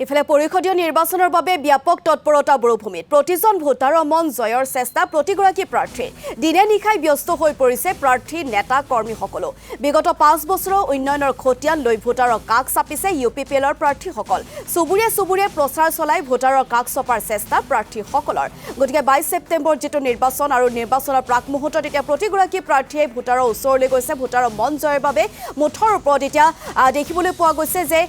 ইফালে পৰিষদীয় নিৰ্বাচনৰ বাবে ব্যাপক তৎপৰতা বৰভূমিত প্ৰতিজন ভোটাৰৰ মন জয়ৰ চেষ্টা প্ৰতিগৰাকী প্ৰাৰ্থী দিনে নিশাই ব্যস্ত হৈ পৰিছে প্ৰাৰ্থী নেতা কৰ্মীসকলো বিগত 5 বছৰৰ উন্নয়নৰ খতিয়ান লৈ ভোটাৰৰ কাষ চাপিছে ইউপিপিএলৰ প্ৰাৰ্থীসকল সুবুৰীয়ে প্ৰচাৰ চলাই ভোটাৰৰ কাষ চপাৰ চেষ্টা প্ৰাৰ্থীসকলৰ গতিকে 22 ছেপ্টেম্বৰ যেটো নিৰ্বাচন আৰু নিৰ্বাচনৰ প্ৰাক মুহূৰ্তত এতিয়া প্ৰতিগৰাকী প্ৰাৰ্থীয়ে ভোটাৰৰ ওচৰলৈ গৈছে ভোটাৰৰ মন জয়ৰ বাবে মুঠৰ ওপৰত এতিয়া দেখিবলৈ পোৱা গৈছে যে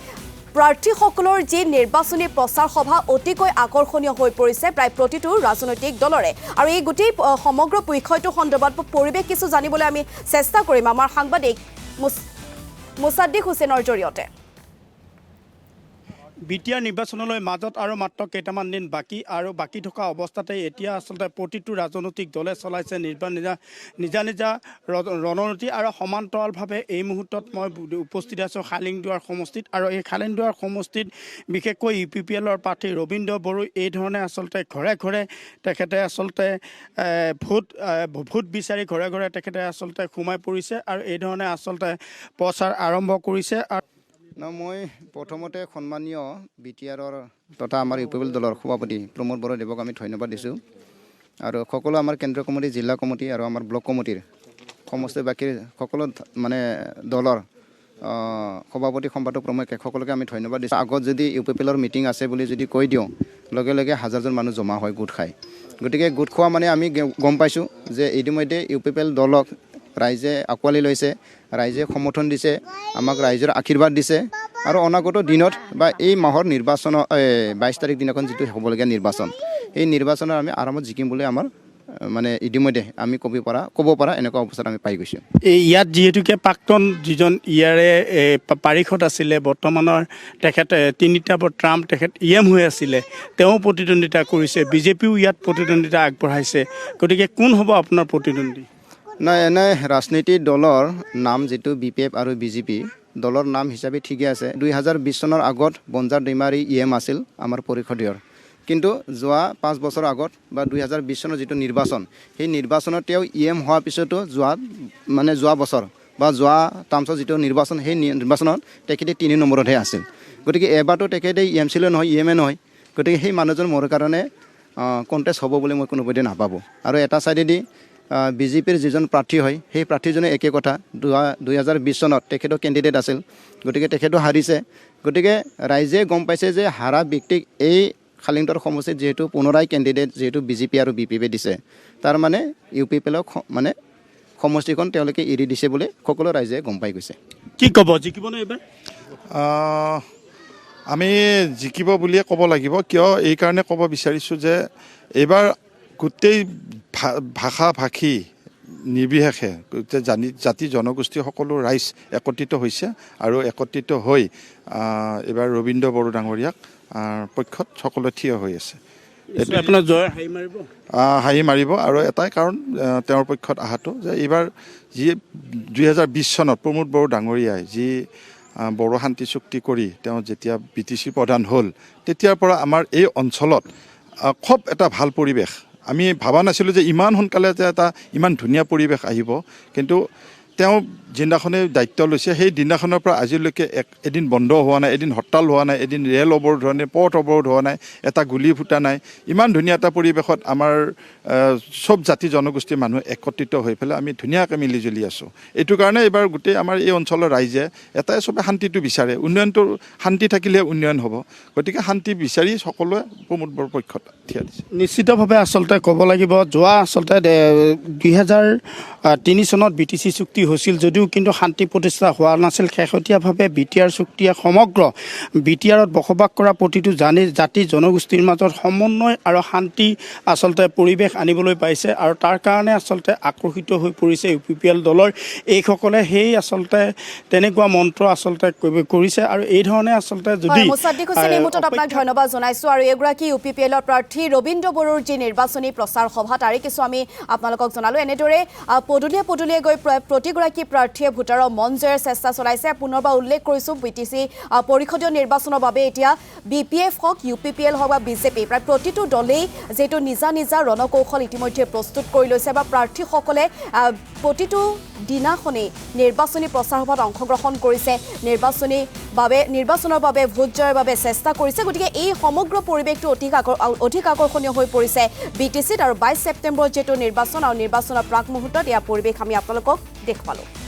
প্ৰাৰ্থীসকলৰ যি নিৰ্বাচনী প্ৰচাৰ সভা অতিকৈ আকৰ্ষণীয় হৈ পৰিছে প্ৰায় প্ৰতিটো ৰাজনৈতিক দলৰে আৰু এই গোটেই সমগ্ৰ বিষয়টো সন্দৰ্ভত পৰিৱেশ কিছু জানিবলৈ আমি চেষ্টা কৰিম আমাৰ সাংবাদিক মুসাদ্দিক হুছেইনৰ জৰিয়তে বিটিআৰ নিৰ্বাচনলৈ মাজত আৰু মাত্ৰ কেইটামান দিন বাকি থকা অৱস্থাতে এতিয়া আসলতে প্ৰতিটো ৰাজনৈতিক দলে চলাইছে নিজা ৰণনীতি আৰু সমান্তৰালভাৱে এই মুহূৰ্তত মই উপস্থিত আছোঁ খালিংদুৱাৰ সমষ্টিত আৰু এই খালিংদুৱাৰ সমষ্টিত বিশেষকৈ ইউপিপিএলৰ প্ৰাৰ্থী ৰবীন্দ্ৰ বড়োই এই ধৰণে আসলতে ঘৰে ঘৰে তেখেতে আসলতে ভোট বিচাৰি ঘৰে ঘৰে তেখেতে আসলতে সোমাই পৰিছে আৰু এই ধৰণে আসলতে প্ৰচাৰ আৰম্ভ কৰিছে মই প্ৰথমতে সন্মানীয় বিটিআৰৰ তথা আমাৰ ইউপিপিএল দলৰ সভাপতি প্ৰমোদ বৰদেৱক আমি ধন্যবাদ দিছোঁ আৰু সকলো আমাৰ কেন্দ্ৰীয় কমিটি জিলা কমিটি আৰু আমাৰ ব্লক কমিটিৰ সমষ্টি বাকী সকলো মানে দলৰ সভাপতি সম্পাদক প্ৰমুখ সকলোকে আমি ধন্যবাদ দিছোঁ আগত যদি ইউপিপিএলৰ মিটিং আছে বুলি যদি কৈ দিওঁ লগে লগে হাজাৰজন মানুহ জমা হয় গোট খায় গতিকে গোট খোৱা মানে আমি গম পাইছোঁ যে ইতিমধ্যে ইউপিপিএল দলক ৰাইজে আঁকোৱালি লৈছে ৰাইজে সমৰ্থন দিছে আমাক ৰাইজৰ আশীৰ্বাদ দিছে আৰু অনাগত দিনত বা এই মাহৰ নিৰ্বাচনৰ 22 তাৰিখ দিনাখন যিটো হ'বলগীয়া নিৰ্বাচন এই নিৰ্বাচনৰ আমি আৰামত জিকিম বুলি আমাৰ মানে ইতিমধ্যে আমি ক'ব পৰা এনেকুৱা অৱস্থাত আমি পাই গৈছোঁ ইয়াত যিহেতুকে প্ৰাক্তন যিজন ইয়াৰে পাৰিষদ আছিলে বৰ্তমানৰ তেখেতে তিনিটা ট্ৰাম্প তেখেত ইএম হৈ আছিলে তেওঁ প্ৰতিদ্বন্দ্বিতা কৰিছে বিজেপিও ইয়াত প্ৰতিদ্বন্দ্বিতা আগবঢ়াইছে গতিকে কোন হ'ব আপোনাৰ প্ৰতিদ্বন্দ্বী নাই এনে ৰাজনীতিৰ দলৰ নাম যিটো বিপিএফ আৰু বিজেপি দলৰ নাম হিচাপে ঠিকে আছে 2020 চনৰ আগত বঞ্জাৰ দৈমাৰী ইএম আছিল আমাৰ পৰিষদীয়ৰ কিন্তু যোৱা 5 বছৰ আগত বা 2020 চনৰ যিটো নিৰ্বাচন সেই নিৰ্বাচনত তেওঁ ইএম হোৱাৰ পিছতো যোৱা বছৰ বা যোৱা টাৰ্মছৰ যিটো নিৰ্বাচন সেই নিৰ্বাচনত তেখেতে 3 নম্বৰতহে আছিল গতিকে এবাৰতো তেখেতে ইএম ছিলে নহয় ইএমএ নহয় গতিকে সেই মানুহজন মোৰ কাৰণে কণ্টেষ্ট হ'ব বুলি মই কোনোপধ্যে নাভাবোঁ আৰু এটা চাইডেদি বিজেপিৰ যিজন প্ৰাৰ্থী হয় সেই প্ৰাৰ্থীজনে একে কথা 2020 চনত তেখেতৰ কেণ্ডিডেট আছিল গতিকে তেখেতো হাৰিছে গতিকে ৰাইজে গম পাইছে যে হাৰা ব্যক্তিক এই খালিংদুৱাৰ সমষ্টিত যিহেতু পুনৰাই কেণ্ডিডেট যিহেতু বিজেপি আৰু বিপিএফে দিছে তাৰ মানে ইউপিপিএলক মানে সমষ্টিখন তেওঁলোকে এৰি দিছে বুলি সকলো ৰাইজে গম পাই গৈছে কি ক'ব জিকিবনে এইবাৰ আমি জিকিব বুলিয়ে ক'ব লাগিব কিয় এই কাৰণে ক'ব বিচাৰিছোঁ যে এইবাৰ গোটেই ভাষা ভাষী নিৰ্বিশেষে জাতি জনগোষ্ঠী সকলো ৰাইজ একত্ৰিত হৈছে আৰু একত্ৰিত হৈ এইবাৰ ৰবীন্দ্ৰ বড়ো ডাঙৰীয়াক পক্ষত সকলোৱে থিয় হৈ আছে আপোনাৰ জয় হাঁহি মাৰিব আৰু এটাই কাৰণ তেওঁৰ পক্ষত অহাটো যে এইবাৰ যি 2020 চনত প্ৰমোদ বড়ো ডাঙৰীয়াই যি বড়ো শান্তি চুক্তি কৰি তেওঁ যেতিয়া বিটিচি প্ৰধান হ'ল তেতিয়াৰ পৰা আমাৰ এই অঞ্চলত খুব এটা ভাল পৰিৱেশ আমি ভাবা নাছিলোঁ যে ইমান সোনকালে যে এটা ইমান ধুনীয়া পৰিৱেশ আহিব কিন্তু তেওঁ যিদিনাখনে দায়িত্ব লৈছে সেই দিনাখনৰ পৰা আজিলৈকে এদিন বন্ধ হোৱা নাই এদিন হৰতাল হোৱা নাই এদিন ৰেল অৱৰোধ হোৱা নাই পথ অৱৰোধ হোৱা নাই এটা গুলি ফুটা নাই ইমান ধুনীয়া এটা পৰিৱেশত আমাৰ চব জাতি জনগোষ্ঠীৰ মানুহ একত্ৰিত হৈ পেলাই আমি ধুনীয়াকৈ মিলিজুলি আছোঁ এইটো কাৰণে এইবাৰ গোটেই আমাৰ এই অঞ্চলৰ ৰাইজে এটাই চবে শান্তিটো বিচাৰে উন্নয়নটো শান্তি থাকিলে উন্নয়ন হ'ব গতিকে শান্তি বিচাৰি সকলোৱে প্ৰমোদ বড়োৰ পক্ষত থিয় দিছে নিশ্চিতভাৱে আচলতে ক'ব লাগিব যোৱা আচলতে 2003 চনত বিটিচি চুক্তি হৈছিল যদিও কিন্তু শান্তি প্ৰতিষ্ঠা হোৱা নাছিল শেহতীয়াভাৱে বিটিআৰ চুক্তিয়ে সমগ্ৰ বিটিআৰত বসবাস কৰা প্ৰতিটো জাতি জনগোষ্ঠীৰ মাজত সমন্বয় আৰু শান্তি আচলতে পৰিৱেশ আনিবলৈ পাইছে আৰু তাৰ কাৰণে আচলতে আকৰ্ষিত হৈ পৰিছে ইউপিপিএল দলৰ এইসকলে সেই আচলতে তেনেকুৱা মন্ত্ৰ আচলতে কৰিছে আৰু এই ধৰণে আচলতে যদি মুসাদ্দিক হুছেইন এই মুহূৰ্তত আপোনাক ধন্যবাদ জনাইছোঁ আৰু এগৰাকী ইউপিপিএলৰ প্ৰাৰ্থী ৰবীন্দ্ৰ বড়োৰ যি নিৰ্বাচনী প্ৰচাৰ সভা তাৰে কিছু আমি আপোনালোকক জনালোঁ এনেদৰে পদূলিয়ে গৈ প্ৰতি প্ৰতিগৰাকী প্ৰাৰ্থীয়ে ভোটাৰৰ মন জয়ৰ চেষ্টা চলাইছে পুনৰবাৰ উল্লেখ কৰিছোঁ বিটিচি পৰিষদীয় নিৰ্বাচনৰ বাবে এতিয়া BPF হওক UPPL হওক বা BJP প্ৰায় প্ৰতিটো দলেই যেটো নিজা নিজা ৰণকৌশল ইতিমধ্যে প্ৰস্তুত কৰি লৈছে বা প্ৰাৰ্থীসকলে প্ৰতিটো দিনাখনেই নিৰ্বাচনী প্ৰচাৰ সভাত অংশগ্ৰহণ কৰিছে নিৰ্বাচনৰ বাবে ভোট জয়ৰ বাবে চেষ্টা কৰিছে গতিকে এই সমগ্ৰ পৰিৱেশটো অধিক আকৰ্ষণীয় হৈ পৰিছে BTCত আৰু 22 ছেপ্টেম্বৰ যেটো নিৰ্বাচন আৰু নিৰ্বাচনৰ প্ৰাক মুহূৰ্তত ইয়াৰ পৰিৱেশ আমি আপোনালোকক দেখুৱালোঁ